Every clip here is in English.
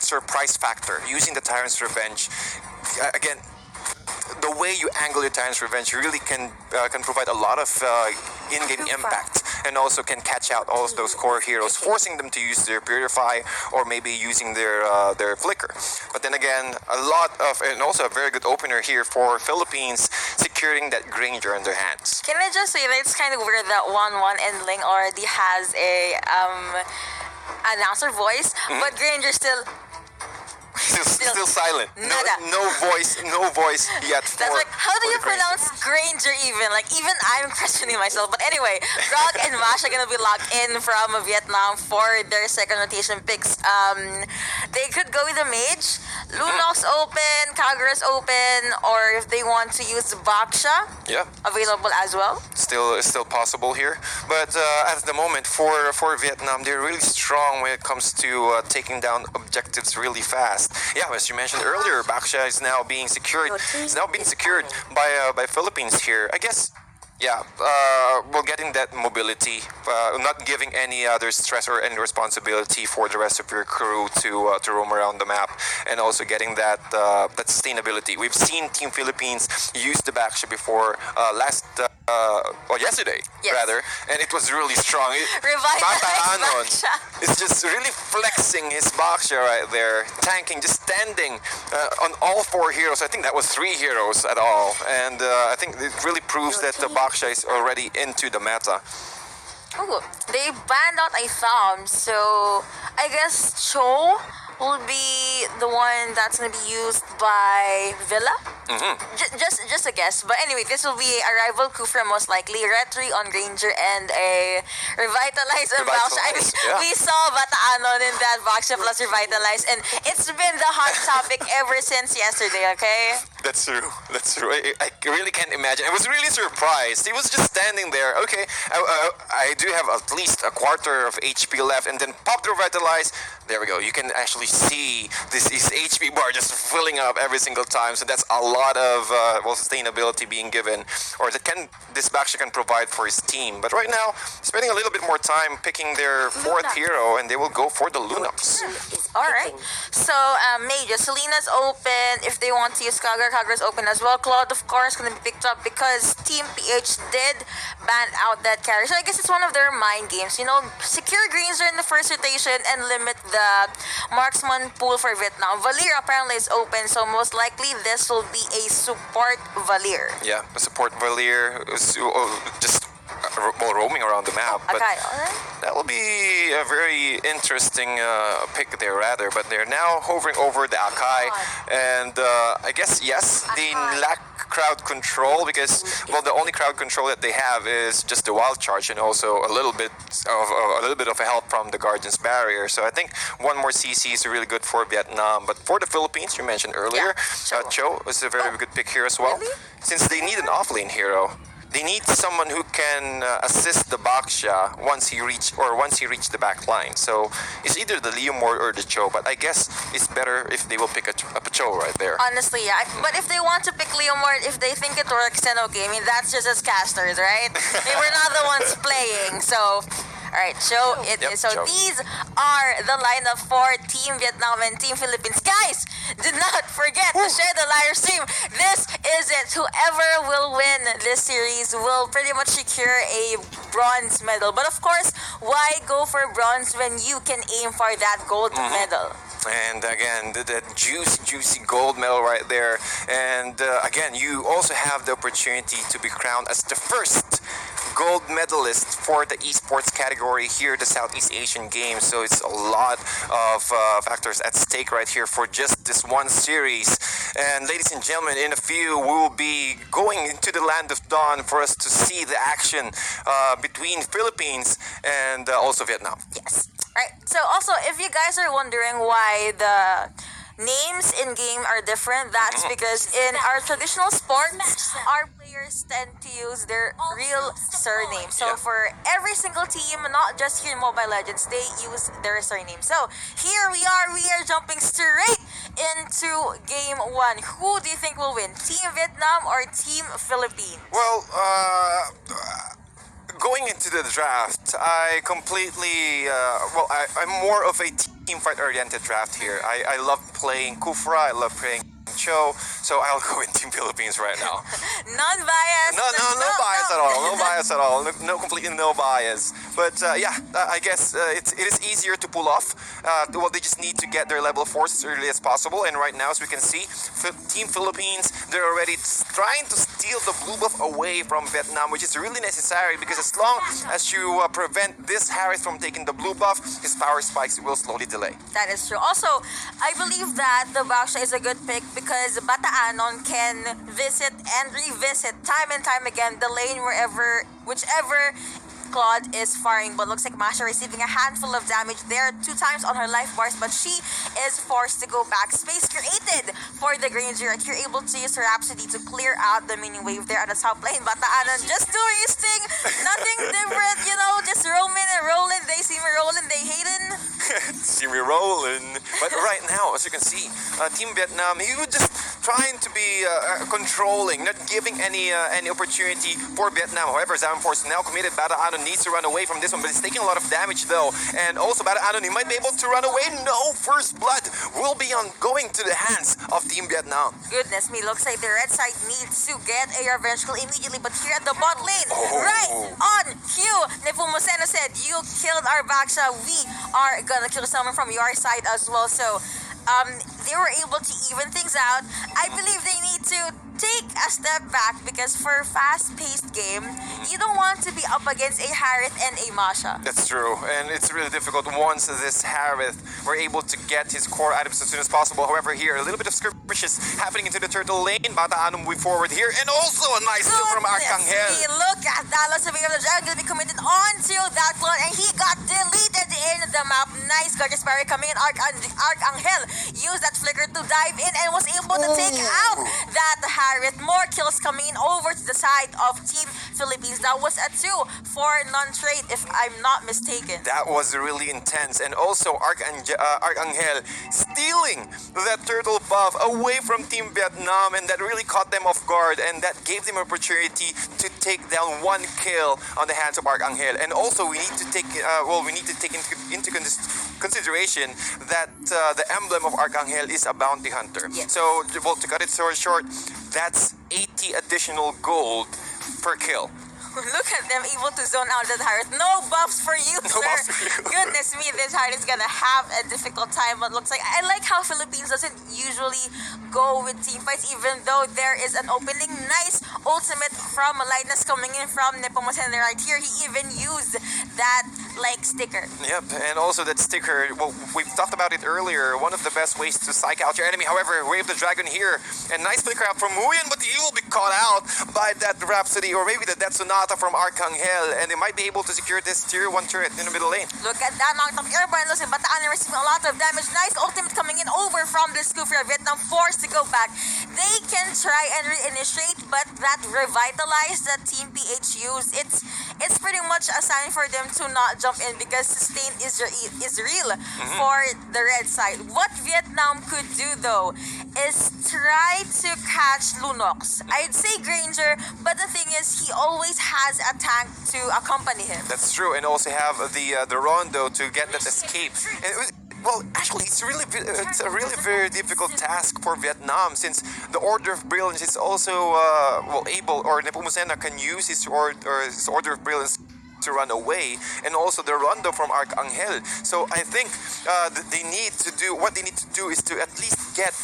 that surprise factor using the Tyrant's Revenge. Again, the way you angle your Tyrant's Revenge really can provide a lot of in-game impact, and also can catch out all of those core heroes, forcing them to use their Purify or maybe using their Flicker. But then again, and also a very good opener here for Philippines, securing that Granger in their hands. Can I just say that it's kind of weird that 1-1 and Ling already has a announcer voice, but Granger still silent. Nada. No voice yet. That's like, how do you pronounce Granger even? Like, even I'm questioning myself. But anyway, Rock and Mash are gonna be locked in from Vietnam for their second rotation picks. They could go with the Mage. Lunok's open, Kagura's open, or if they want to use Baksha, available as well. Still possible here. But at the moment, for Vietnam, they're really strong when it comes to taking down objectives really fast. Yeah, as you mentioned earlier, Baksha is now being secured. By Philippines here. I guess. Yeah, we're getting that mobility, not giving any other stress or any responsibility for the rest of your crew to roam around the map, and also getting that sustainability. We've seen Team Philippines use the Baksha before yesterday, rather, and it was really strong. Revitalized Baksha is just really flexing his Baksha right there, tanking, just standing on all 4 heroes. I think that was 3 heroes at all, and I think it really proves that the Baksha is already into the meta. Ooh, they banned out a thumb, so I guess Cho will be the one that's going to be used by Villa. Just a guess. But anyway, this will be a rival Kufra most likely. Retri on Granger and a Revitalize on Baksha. We saw Bataanon in that Baksha plus Revitalize, and it's been the hot topic ever since yesterday, okay? That's true. I really can't imagine. I was really surprised. He was just standing there. Okay, I do have at least a quarter of HP left, and then pop the Revitalize. There we go. You can actually see his HP bar just filling up every single time. So that's a lot of sustainability being given, or this Baksha can provide for his team. But right now, spending a little bit more time picking their 4th hero, and they will go for the Lunox. Alright, so Major, Selena's open. If they want to use Kagura's open as well. Claude, of course, going to be picked up because Team PH did ban out that carry. So I guess it's one of their mind games. You know, secure Granger in the first rotation and limit the marksman pool for Vietnam. Valir apparently is open, so most likely this will be a support Valir. Yeah, a support Valir just roaming around the map. But that will be a very interesting pick there, rather. But they're now hovering over the Akai, and I guess they lack crowd control because the only crowd control that they have is just the wild charge, and also a little bit of a help from the Guardian's barrier. So I think one more CC is really good for Vietnam. But for the Philippines, you mentioned earlier, Cho is a very good pick here as well, since they need an offlane hero. They need someone who can assist the Baksha once he reach the back line. So it's either the Leomord or the Cho, but I guess it's better if they will pick a Cho right there. Honestly, yeah. But if they want to pick Leomord, if they think it works, then okay. I mean, that's just as casters, right? They were not the ones playing, so... Alright, Cho it is. So Cho. these are the lineup for Team Vietnam and Team Philippines. Guys, do not forget to share the live stream. This is it. Whoever will win this series will pretty much secure a bronze medal. But of course, why go for bronze when you can aim for that gold medal? And again, the juicy gold medal right there. And again, you also have the opportunity to be crowned as the first gold medalist for the esports category here at the Southeast Asian Games. So it's a lot of factors at stake right here for just this one series. And ladies and gentlemen, in a few, we will be going into the land of dawn for us to see the action between Philippines and also Vietnam. Yes. Right. So also, if you guys are wondering why the names in game are different, that's because in our traditional sports, our players tend to use their real surname. So for every single team, not just here in Mobile Legends, they use their surname. So here we are jumping straight into Game 1. Who do you think will win? Team Vietnam or Team Philippines? Well, going into the draft, I completely, I'm more of a team fight oriented draft here. I love playing Kufra, I love playing Cho, so I'll go with Team Philippines right now. Non-biased. No bias at all. No bias at all. Completely no bias. But I guess it is easier to pull off. Well, they just need to get their level 4s as early as possible. And right now, as we can see, Team Philippines, they're already trying to steal the blue buff away from Vietnam, which is really necessary because as long as you prevent this Harris from taking the blue buff, his power spikes will slowly delay. That is true. Also, I believe that the Baksha is a good pick because Bataanon can visit and revisit time and time again the lane whichever Claude is firing, but looks like Masha receiving a handful of damage there 2 times on her life bars, but she is forced to go back. Space created for the Granger. You're able to use her Rhapsody to clear out the mini wave there on the top lane. Bataanon just doing his thing, nothing different, just roaming and rolling. They see me rolling, they hating. See me rolling. But right now, as you can see, Team Vietnam, he was just trying to be controlling, not giving any opportunity for Vietnam. However, Force now committed. Bataanon needs to run away from this one, but he's taking a lot of damage though. And also Bataanon, he might be able to run away. No, first blood will be going to the hands of Team Vietnam. Goodness me, looks like the red side needs to get a revenge kill immediately, but here at the bot lane, right on cue, Nepomuceno said, you killed our Baksha, we are gonna kill someone from your side as well. So they were able to even things out. I believe they need to take a step back because for a fast-paced game, you don't want to be up against a Harith and a Masha. That's true, and it's really difficult once this Harith were able to get his core items as soon as possible. However, here, a little bit of skirmishes happening into the turtle lane. Bataanon moving forward here, and also a nice kill from Arcangel. Look at that, lots of the jungle be committed onto that clone, and he got deleted in the map. Nice gorgeous parry coming in. Arcangel used that flicker to dive in and was able to take out that Harith. More kills coming in over to the side of Team Philippines. That was a 2 for non-trade, if I'm not mistaken. That was really intense. And also Arcangel stealing that turtle buff away from Team Vietnam, and that really caught them off guard, and that gave them an opportunity to take down 1 kill on the hands of Arcangel. And also we need to take into consideration that the emblem of Arcangel is a bounty hunter. Yes. So, well, to cut it so short, that's 80 additional gold per kill. Look at them able to zone out that Harith. No buffs for you, No sir. buffs for you. Goodness me, this Harith is gonna have a difficult time, but looks like I like how Philippines doesn't usually go with team fights, even though there is an opening. Nice ultimate from Lightness coming in from Nepomuceno right here. He even used that sticker. Yep, and also that sticker, well, we've talked about it earlier, one of the best ways to psych out your enemy. However, Wave the Dragon here, and nice flicker out from Muyan, but he will be caught out by that Rhapsody, or maybe the Death Sonata from Arcangel, and they might be able to secure this tier 1 turret in the middle lane. Look at that, knocked off airborne, looks like Bataanon receiving a lot of damage. Nice ultimate coming in over from the Scoofia. Vietnam forced to go back. They can try and reinitiate, but that revitalize that Team PH used, it's pretty much a sign for them to not jump in because sustain is real for the red side. What Vietnam could do though is try to catch Lunox. I'd say Granger, but the thing is he always has a tank to accompany him. That's true, and also have the Rondo to get that escape. And well, actually, it's a really very difficult task for Vietnam, since the Order of Brilliance is also able, or Nepomuceno can use his Order of Brilliance to run away, and also the Rondo from Arcangel. So I think what they need to do is to at least get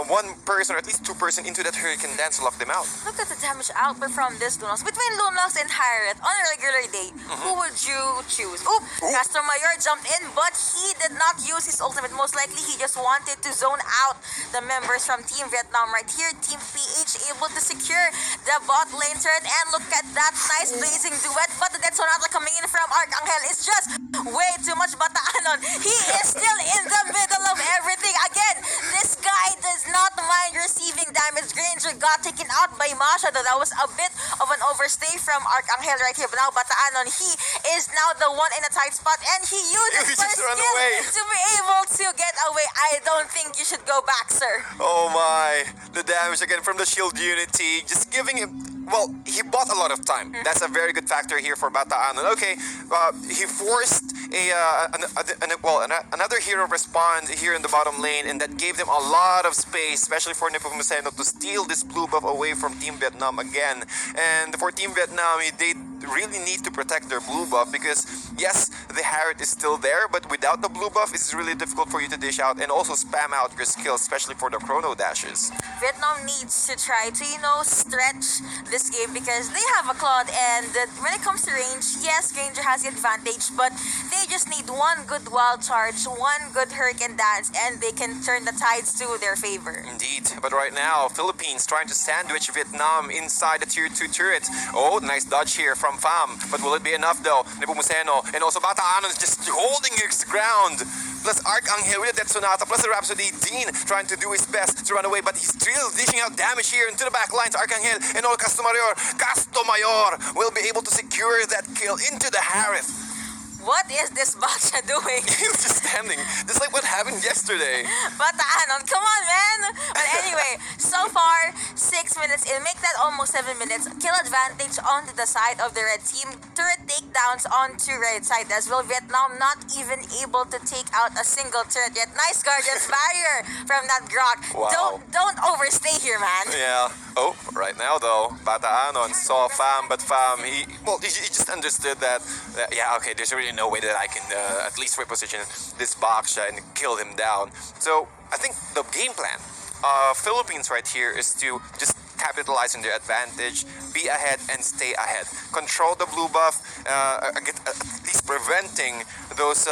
1 person or at least 2 person into that Hurricane Dance to lock them out. Look at the damage output from this Lunox. Between Lunox and Harith on a regular day, who would you choose? Castro Mayor jumped in, but he did not use his ultimate. Most likely, he just wanted to zone out the members from Team Vietnam right here. Team PH able to secure the bot lane turret, and look at that nice blazing duet, but the Death Sonata coming in from Arcangel is just way too much. Bataanon, he is still in the middle of everything. Again, this guy does not mind receiving damage. Granger got taken out by Masha, though that was a bit of an overstay from Arcangel right here. But now Bataanon, he is now the one in a tight spot, and he used his first skill to be able to get away. I don't think you should go back, sir. Oh my, the damage again from the shield unity, just giving him well, he bought a lot of time. That's a very good factor here for Bataan. Okay, he forced another hero respond here in the bottom lane, and that gave them a lot of space, especially for Nepomuceno, to steal this blue buff away from Team Vietnam again. And for Team Vietnam, they really need to protect their blue buff because, yes, the Harriet is still there, but without the blue buff, it's really difficult for you to dish out and also spam out your skills, especially for the chrono dashes. Vietnam needs to try to, stretch this game because they have a Claude, and when it comes to range, yes, Granger has the advantage, but they just need one good wild charge, one good hurricane dance, and they can turn the tides to their favor. Indeed, but right now, Philippines trying to sandwich Vietnam inside the tier 2 turret. Oh, nice dodge here from Pham, but will it be enough though? Nepomuceno and also Bataan is just holding his ground. Plus Arcangel with that Sonata, plus the Rhapsody Dean trying to do his best to run away, but he's still dishing out damage here into the back lines. Arcangel and all Castomayor will be able to secure that kill into the Harith. What is this Baksha doing? He was just standing, just like what happened yesterday. Bataan, come on, man! But anyway, so far, 6 minutes in, make that almost 7 minutes. Kill advantage onto the side of the red team. Turret takedowns onto red side as well. Vietnam not even able to take out a single turret yet. Nice Guardian's barrier from that Grok. Wow. Don't overstay here, man. Yeah. Oh, right now though, Bataanon saw Pham, but Pham, he just understood that, yeah, okay, there's really no way that I can at least reposition this Baksha and kill him down. So I think the game plan Philippines right here is to just capitalize on their advantage, be ahead and stay ahead. Control the blue buff, at least preventing those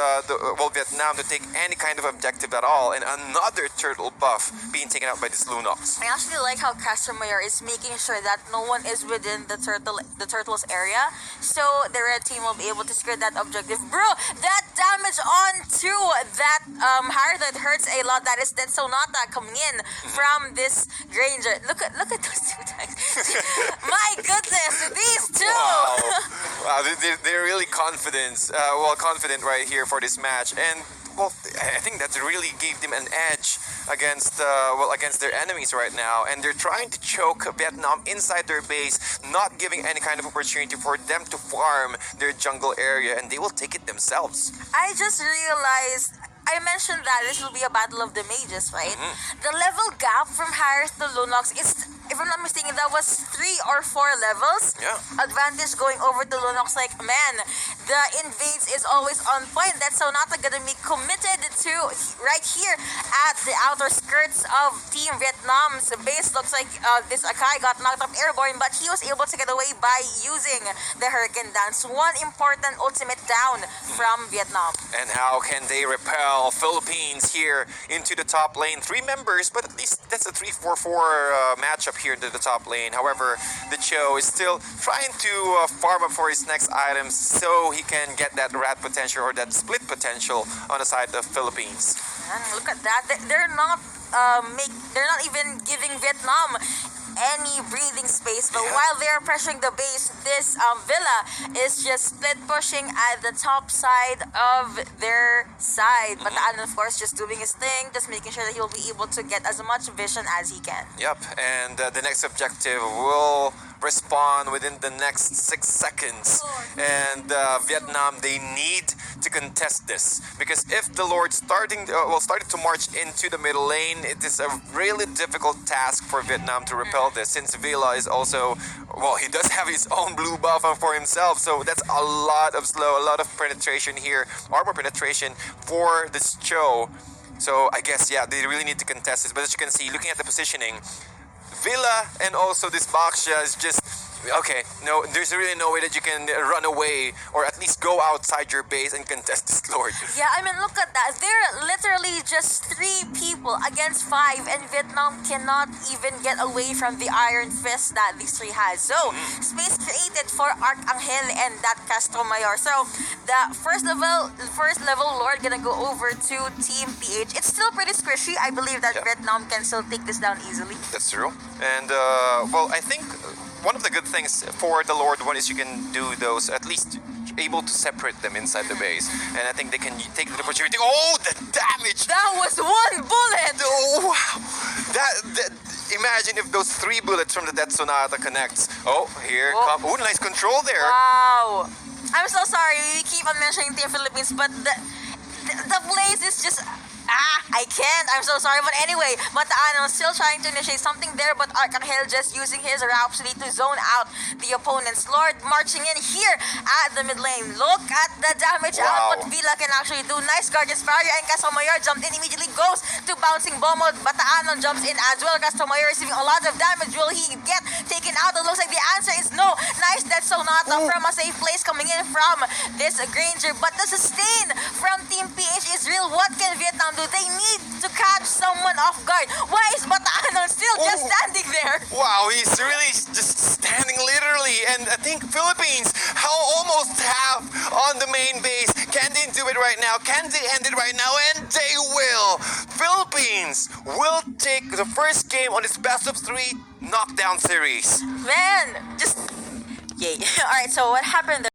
Vietnam to take any kind of objective at all, and another turtle buff being taken out by this Lunox. I actually like how Castomayor is making sure that no one is within the turtle's area, so the red team will be able to secure that objective. Bro, that damage onto that Harriet that hurts a lot. That is that Sonata coming in from this Granger. Look at those two tanks. My goodness, these two. Wow, they're really confident right here for this match, and well, I think that really gave them an edge against their enemies right now, and they're trying to choke Vietnam inside their base, not giving any kind of opportunity for them to farm their jungle area, and they will take it themselves. I just realized, I mentioned that this will be a battle of the mages, right? The level gap from Harris to Lunox is, if I'm not mistaken, that was 3 or 4 levels. Yeah. Advantage going over to Lunox. Like, man, the invades is always on point. That's Sonata gonna be committed to right here at the outer skirts of Team Vietnam's base. Looks like this Akai got knocked off airborne, but he was able to get away by using the Hurricane Dance. One important ultimate down from Vietnam. And how can they repel Philippines here into the top lane? 3 members, but at least that's a 3-4-4 matchup here into the top lane. However, the Cho is still trying to farm up for his next items so he can get that rat potential or that split potential on the side of Philippines. And look at that. They're not even giving Vietnam any breathing space, but while they're pressuring the base, this Villa is just split pushing at the top side of their side. But Alan, of course, just doing his thing, just making sure that he'll be able to get as much vision as he can. Yep, and the next objective will respawn within the next 6 seconds, and Vietnam, they need to contest this, because if the Lord started to march into the middle lane, it is a really difficult task for Vietnam to repel this, since Villa is also, well, he does have his own blue buff for himself, so that's a lot of penetration here, armor penetration for this Cho. So I guess, yeah, they really need to contest this. But as you can see, looking at the positioning, Villa and also this Baksha is just, okay, no, there's really no way that you can run away or at least go outside your base and contest this Lord. Yeah, I mean, look at that. They're literally just 3 people against 5, and Vietnam cannot even get away from the iron fist that these 3 has. So, space created for Arcangel and that Castomayor. So, the first level Lord gonna go over to Team PH. It's still pretty squishy. I believe that Vietnam can still take this down easily. That's true. And, well, I think one of the good things for the Lord one is you can do those, at least able to separate them inside the base. And I think they can take the opportunity. Oh, the damage! That was 1 bullet! Oh, wow! That imagine if those 3 bullets from the Death Sonata connects. Oh, here comes. Oh, nice control there. Wow. I'm so sorry. We keep on mentioning Team Philippines, but the place is just. I can't. I'm so sorry. But anyway, Bataan still trying to initiate something there, but Arcangel just using his Rhapsody to zone out the opponent's Lord, marching in here at the mid lane. Look at the damage out what Villa can actually do. Nice Guardian Barrier, and Casamayor jumped in, immediately goes to bouncing bomb mode. Bataan jumps in as well. Casamayor receiving a lot of damage. Will he get taken out? It looks like the answer is no. Nice Death Sonata from a safe place coming in from this Granger, but the sustain from Team PH is real. What can Vietnam do? They need to catch someone off guard. Why is Bataan still just standing there? Wow, he's really just standing literally. And I think Philippines, almost half on the main base. Can they do it right now? Can they end it right now? And they will. Philippines will take the first game on its best of 3 knockdown series. Man, just yay. Alright, so what happened there?